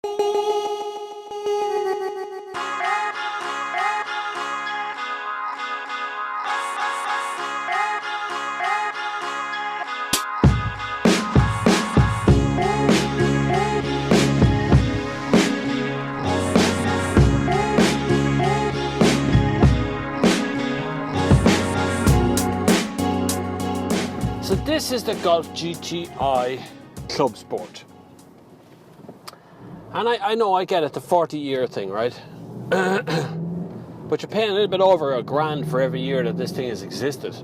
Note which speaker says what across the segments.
Speaker 1: So this is the Golf GTI Clubsport. And I know, I get it, the 40-year thing, right? But you're paying a little bit over $1,000 for every year that this thing has existed.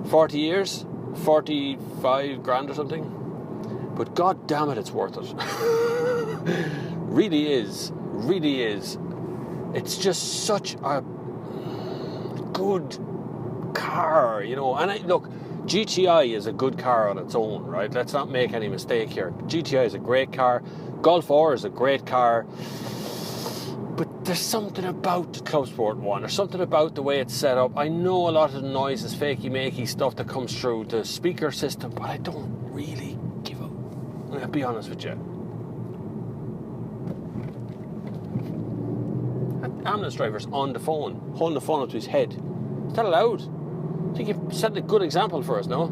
Speaker 1: 40 years, 45 grand or something. But god damn it, it's worth it. Really is. Really is. It's just such a good car, you know. And look, GTI is a good car on its own, right? Let's not make any mistake here. GTI is a great car. Golf R is a great car. But there's something about the Clubsport one. There's something about the way it's set up. I know a lot of the noise is fakey-makey stuff that comes through the speaker system, but I don't really give up. I'll be honest with you. An ambulance driver's on the phone, holding the phone up to his head. Is that allowed? I think you've set a good example for us, no?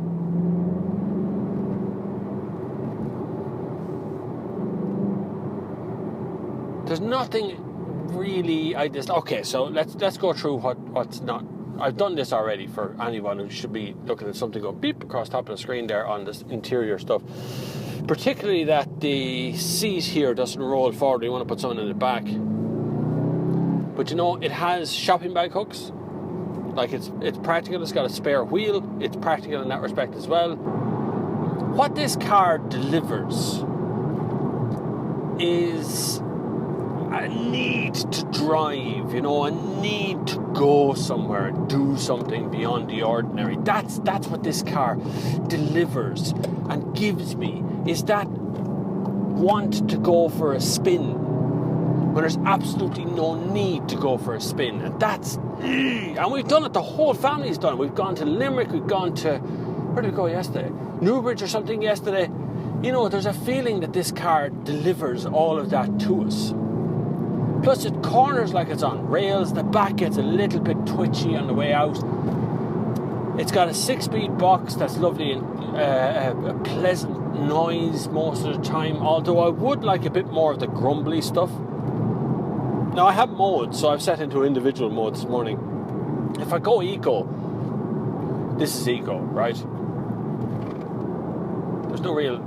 Speaker 1: There's nothing really okay, so let's go through what's not. I've done this already for anyone who should be looking at something go beep across the top of the screen there on this interior stuff. Particularly that the seat here doesn't roll forward. You want to put something in the back. But you know, it has shopping bag hooks. Like it's practical. It's got a spare wheel. It's practical in that respect as well. What this car delivers is a need to drive, you know, a need to go somewhere and do something beyond the ordinary. That's what this car delivers and gives me, is that want to go for a spin when there's absolutely no need to go for a spin. And and we've done it, the whole family's done it. We've gone to Limerick, we've gone to, where did we go yesterday? Newbridge or something yesterday. You know, there's a feeling that this car delivers all of that to us. Plus it corners like it's on rails. The back gets a little bit twitchy on the way out. It's got a 6-speed box that's lovely and a pleasant noise most of the time. Although I would like a bit more of the grumbly stuff. Now I have modes, so I've set into individual mode this morning. If I go eco, this is eco, right? There's no real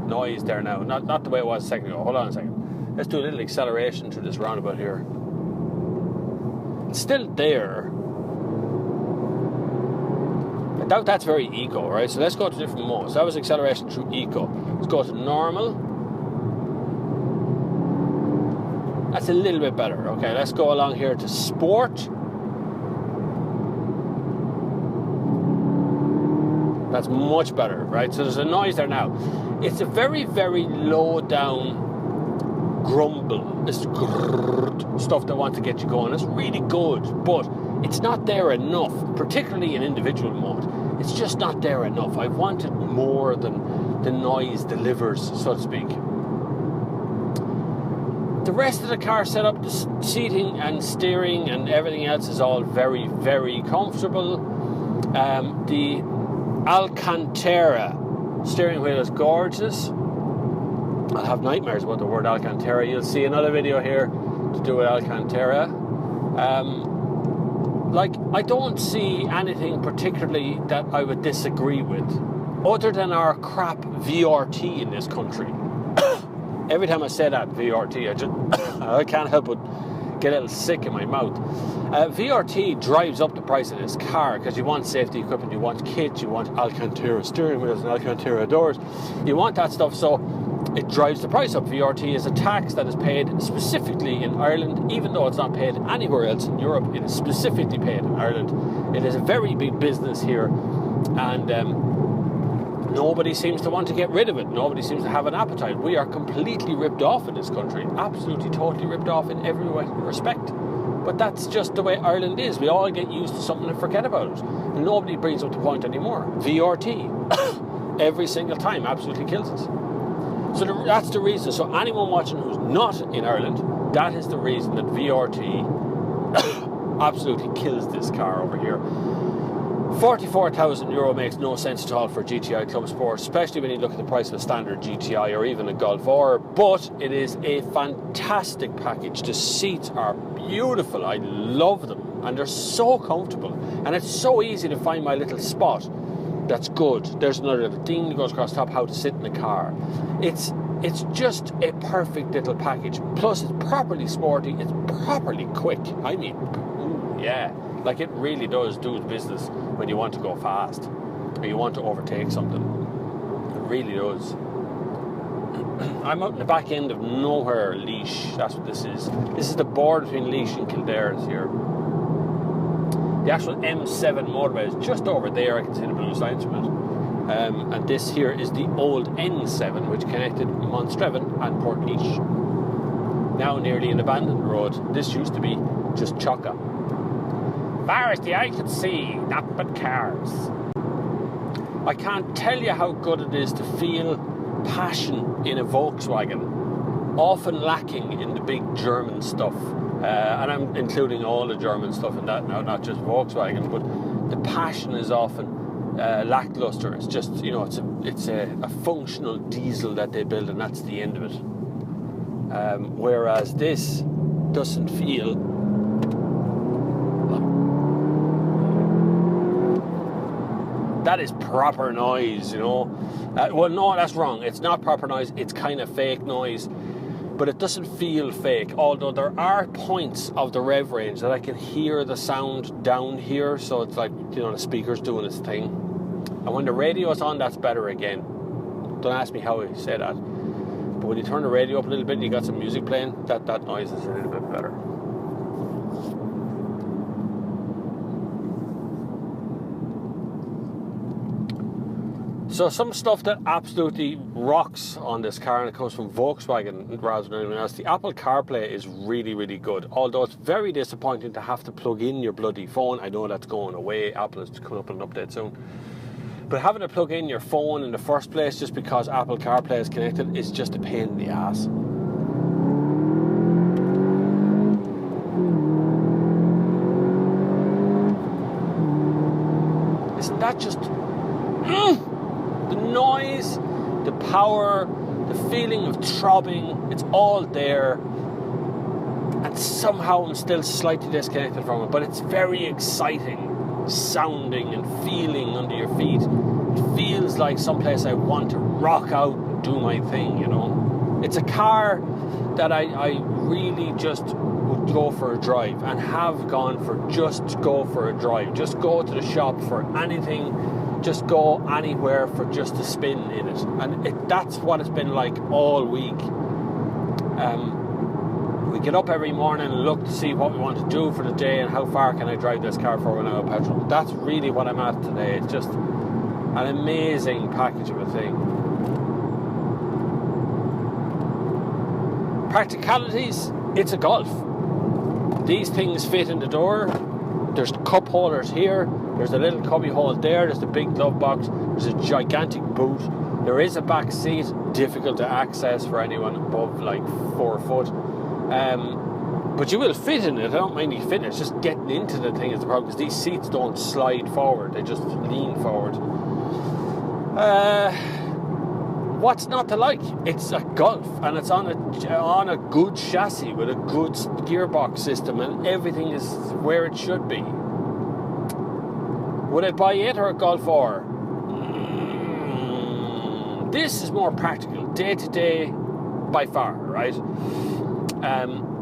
Speaker 1: noise there now. Not the way it was a second ago. Hold on a second. Let's do a little acceleration to this roundabout here. It's still there. I doubt that's very eco, right? So let's go to different modes. That was acceleration through eco. Let's go to normal. That's a little bit better. Okay, let's go along here to sport. That's much better, right? So there's a noise there now. It's a very, very low down grumble. This stuff that wants to get you going. It's really good, but it's not there enough, particularly in individual mode. It's just not there enough. I wanted more than the noise delivers, so to speak. The rest of the car setup, the seating and steering and everything else is all very, very comfortable. The Alcantara steering wheel is gorgeous. I'll have nightmares about the word Alcantara. You'll see another video here to do with Alcantara. I don't see anything particularly that I would disagree with, other than our crap VRT in this country. Every time I say that, VRT, I can't help but get a little sick in my mouth. VRT drives up the price of this car because you want safety equipment, you want kit, you want Alcantara steering wheels and Alcantara doors. You want that stuff, so it drives the price up. VRT is a tax that is paid specifically in Ireland, even though it's not paid anywhere else in Europe. It is specifically paid in Ireland. It is a very big business here, and nobody seems to want to get rid of it. Nobody seems to have an appetite. We are completely ripped off in this country. Absolutely, totally ripped off in every respect. But that's just the way Ireland is. We all get used to something and forget about it. And nobody brings up the point anymore. VRT. Every single time absolutely kills us. So that's the reason. So anyone watching who's not in Ireland, that is the reason that VRT absolutely kills this car over here. €44,000 makes no sense at all for a GTI Clubsport, especially when you look at the price of a standard GTI or even a Golf R, but it is a fantastic package. The seats are beautiful. I love them, and they're so comfortable, and it's so easy to find my little spot that's good. There's another little thing that goes across the top, how to sit in the car. It's just a perfect little package. Plus, it's properly sporty, it's properly quick. I mean, yeah, like it really does do its business when you want to go fast or you want to overtake something. It really does. I'm out in the back end of nowhere, Laois. That's what this is. This is the border between Laois and Kildare here. The actual M7 motorway is just over there. I can see the blue signs from it. And this here is the old N7, which connected Monstrevan and Portlaoise. Now nearly an abandoned road. This used to be just Chocka. Far as the eye could see, not but cars. I can't tell you how good it is to feel passion in a Volkswagen, often lacking in the big German stuff. And I'm including all the German stuff in that now, not just Volkswagen, but the passion is often lackluster. It's just, you know, it's a functional diesel that they build, and that's the end of it. Whereas this doesn't feel... That is proper noise, you know. Well, no, that's wrong. It's not proper noise. It's kind of fake noise. But it doesn't feel fake. Although there are points of the rev range that I can hear the sound down here. So it's like, you know, the speaker's doing its thing. And when the radio's on, that's better again. Don't ask me how I say that. But when you turn the radio up a little bit and you got some music playing, that noise is a little bit better. So some stuff that absolutely rocks on this car, and it comes from Volkswagen rather than anyone else. The Apple CarPlay is really, really good. Although it's very disappointing to have to plug in your bloody phone. I know that's going away. Apple is coming up with an update soon. But having to plug in your phone in the first place just because Apple CarPlay is connected is just a pain in the ass. Isn't that just... The noise, the power, the feeling of throbbing, it's all there. And somehow I'm still slightly disconnected from it. But it's very exciting sounding and feeling under your feet. It feels like someplace I want to rock out and do my thing, you know. It's a car that I really just would go for a drive, and have gone for just go for a drive. Just go to the shop for anything. Just go anywhere for just a spin in it. And that's what it's been like all week. We get up every morning and look to see what we want to do for the day and how far can I drive this car for when I'm out of petrol. That's really what I'm at today. It's just an amazing package of a thing. Practicalities, it's a Golf. These things fit in the door. There's cup holders here. There's a little cubby hole there. There's the big glove box. There's a gigantic boot. There is a back seat, difficult to access for anyone above like 4 foot. But you will fit in it. I don't mind you fitting it. It's just getting into the thing is the problem, because these seats don't slide forward. They just lean forward. What's not to like? It's a Golf, and it's on a good chassis with a good gearbox system, and everything is where it should be. Would I buy it or a Golf R? This is more practical, day to day, by far, right?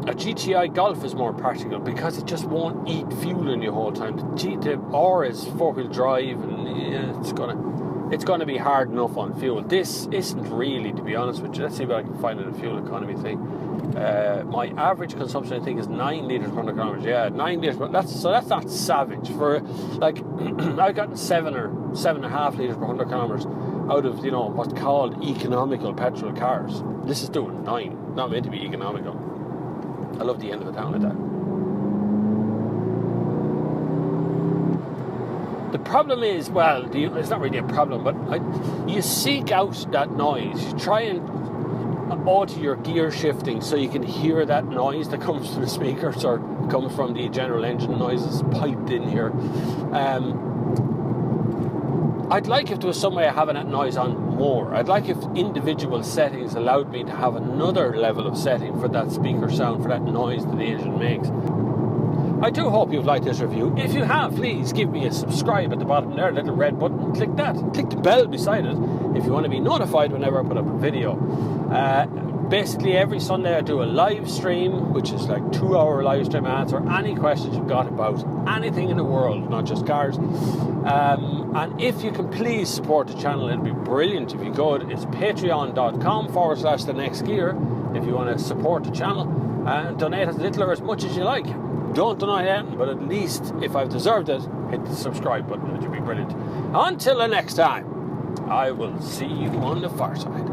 Speaker 1: A GTI Golf is more practical because it just won't eat fuel in your whole time. The R is 4-wheel drive, and it's gonna be hard enough on fuel. This isn't really, to be honest with you. Let's see what I can find in a fuel economy thing. My average consumption, I think, is 9 litres per 100 kilometres. Yeah, 9 litres. That's not savage. For like, I've gotten 7 or 7.5 litres per 100 kilometres out of, you know, what's called economical petrol cars. This is doing 9. Not meant to be economical. I love the end of the town like that. The problem is, well, it's not really a problem, but you seek out that noise. You try and auto your gear shifting so you can hear that noise that comes from the speakers or comes from the general engine noises piped in here. I'd like if there was some way of having that noise on more. I'd like if individual settings allowed me to have another level of setting for that speaker sound, for that noise that the engine makes. I do hope you've liked this review. If you have, please give me a subscribe at the bottom there, a little red button. Click that. Click the bell beside it if you want to be notified whenever I put up a video. Basically, every Sunday I do a live stream, which is like 2-hour live stream. I answer any questions you've got about anything in the world, not just cars. And if you can please support the channel, it'd be brilliant if you could. It's patreon.com/the next gear if you want to support the channel and donate as little or as much as you like. Don't donate anything, but at least if I've deserved it, hit the subscribe button. It would be brilliant. Until the next time, I will see you on the far side.